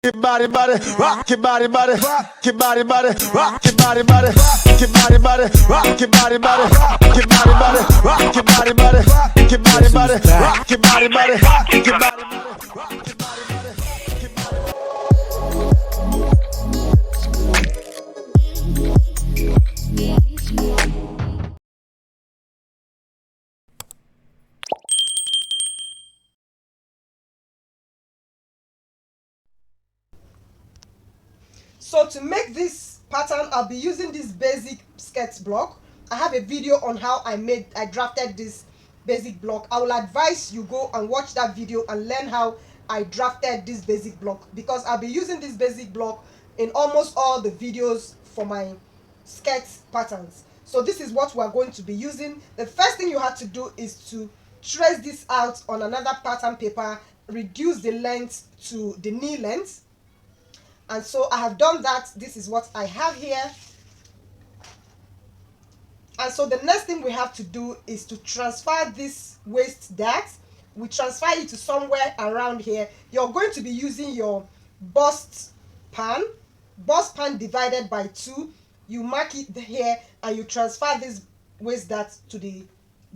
your body, rock your body, rock your body, rock your body, rock your body, rock your body, rock your body, rock your body, rock your body, rock your body, rock your body. So to make this pattern, I'll be using this basic sketch block. I have a video on how I drafted this basic block. I will advise you go and watch that video and learn how I drafted this basic block, because I'll be using this basic block in almost all the videos for my sketch patterns. So this is what we're going to be using. The first thing you have to do is to trace this out on another pattern paper, reduce the length to the knee length. And so I have done that. This is what I have here. And so the next thing we have to do is to transfer this waist dart. We transfer it to somewhere around here. You're going to be using your bust pan divided by 2. You mark it here and you transfer this waist dart to the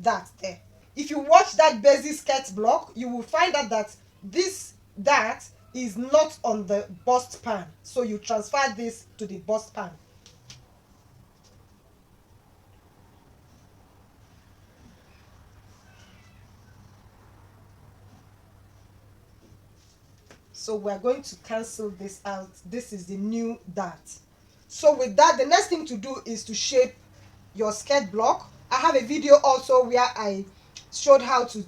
dart there. If you watch that basic sketch block, you will find out that this dart is not on the bust pan, so you transfer this to the bust pan. So we're going to cancel this out. This is the new dart. So with that, the next thing to do is to shape your sketch block. I have a video also where I showed how to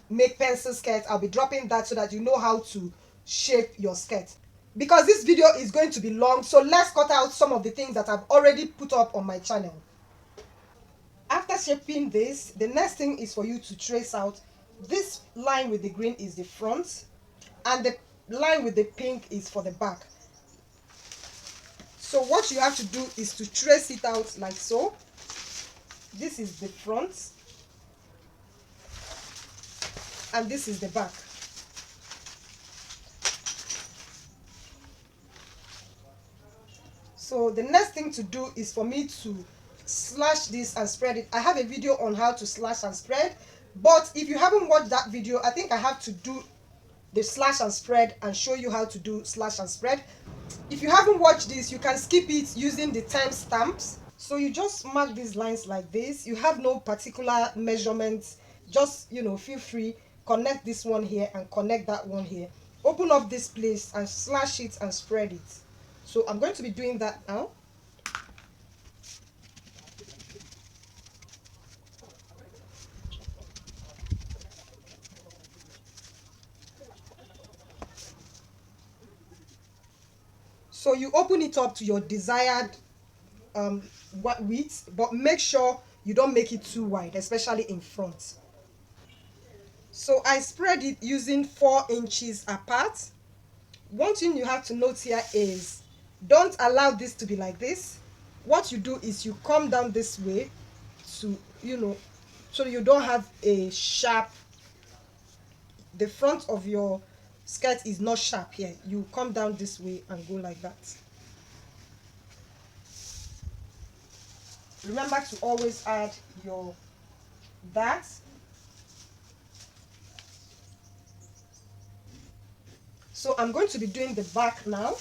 make pencil sketch. I'll be dropping that so that you know how to shape your sketch. Because this video is going to be long, so let's cut out some of the things that I've already put up on my channel. After shaping this, the next thing is for you to trace out. This line with the green is the front, and the line with the pink is for the back. So what you have to do is to trace it out like so. This is the front, and this is the back. So the next thing to do is for me to slash this and spread it. I have a video on how to slash and spread, but if you haven't watched that video, I think I have to do the slash and spread and show you how to do slash and spread. If you haven't watched this, you can skip it using the timestamps. So you just mark these lines like this. You have no particular measurements, just feel free, connect this one here and connect that one here. Open up this place and slash it and spread it. So I'm going to be doing that now. So you open it up to your desired width, but make sure you don't make it too wide, especially in front. So I spread it using 4 inches apart. One thing you have to note here is don't allow this to be like this. What you do is you come down this way to so you don't have a sharp, the front of your skirt is not sharp here. You come down this way and go like that. Remember to always add your dart. So I'm going to be doing the back now.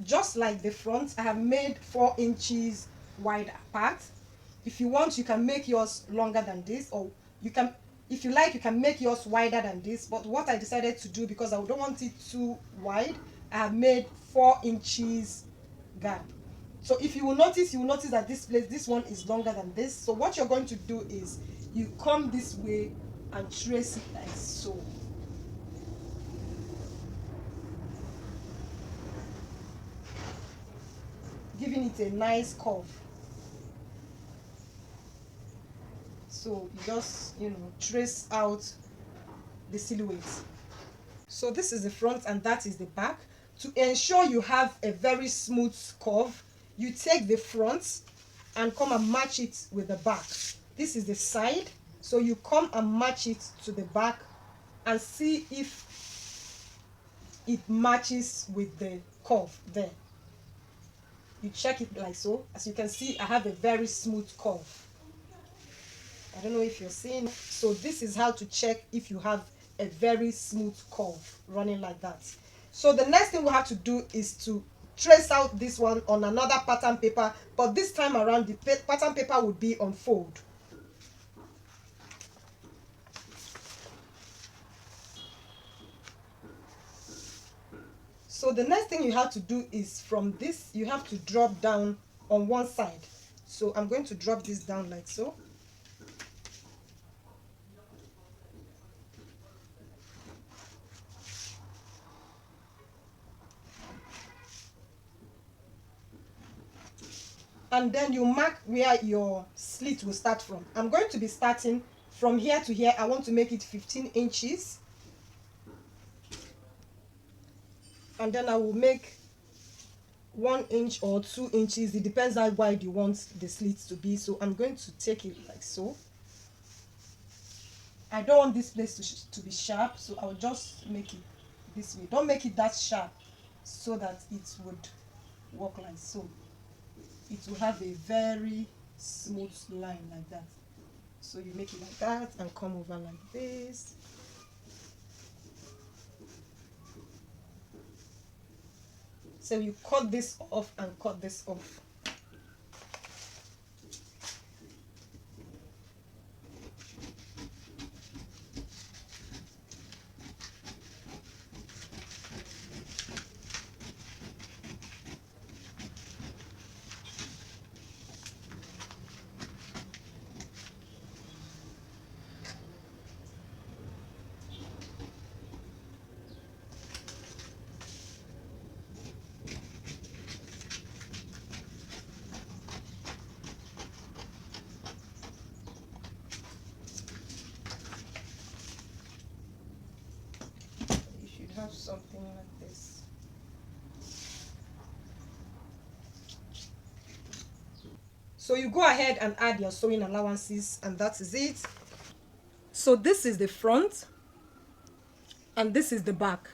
Just like the front, I have made 4 inches wide apart. If you want, you can make yours longer than this, or you can, if you like, you can make yours wider than this. But what I decided to do, because I don't want it too wide, I have made 4 inches gap. So if you will notice that this one is longer than this. So what you're going to do is you come this way and trace it like so. Giving it a nice curve. So you just, trace out the silhouette. So this is the front and that is the back. To ensure you have a very smooth curve, you take the front and come and match it with the back. This is the side, so you come and match it to the back and see if it matches with the curve there. You check it like so. As you can see, I have a very smooth curve. I don't know if you're seeing. So this is how to check if you have a very smooth curve running like that. So the next thing we have to do is to trace out this one on another pattern paper, but this time around the pattern paper would be on fold. So the next thing you have to do is from this, you have to drop down on one side. So I'm going to drop this down like so. And then you mark where your slit will start from. I'm going to be starting from here to here. I want to make it 15 inches. And then I will make 1 inch or 2 inches. It depends how wide you want the slit to be. So I'm going to take it like so. I don't want this place to be sharp, so I'll just make it this way. Don't make it that sharp so that it would work like so. It will have a very smooth line like that. So you make it like that and come over like this. So you cut this off and cut this off. Have something like this. So you go ahead and add your sewing allowances, and that is it. So this is the front and this is the back.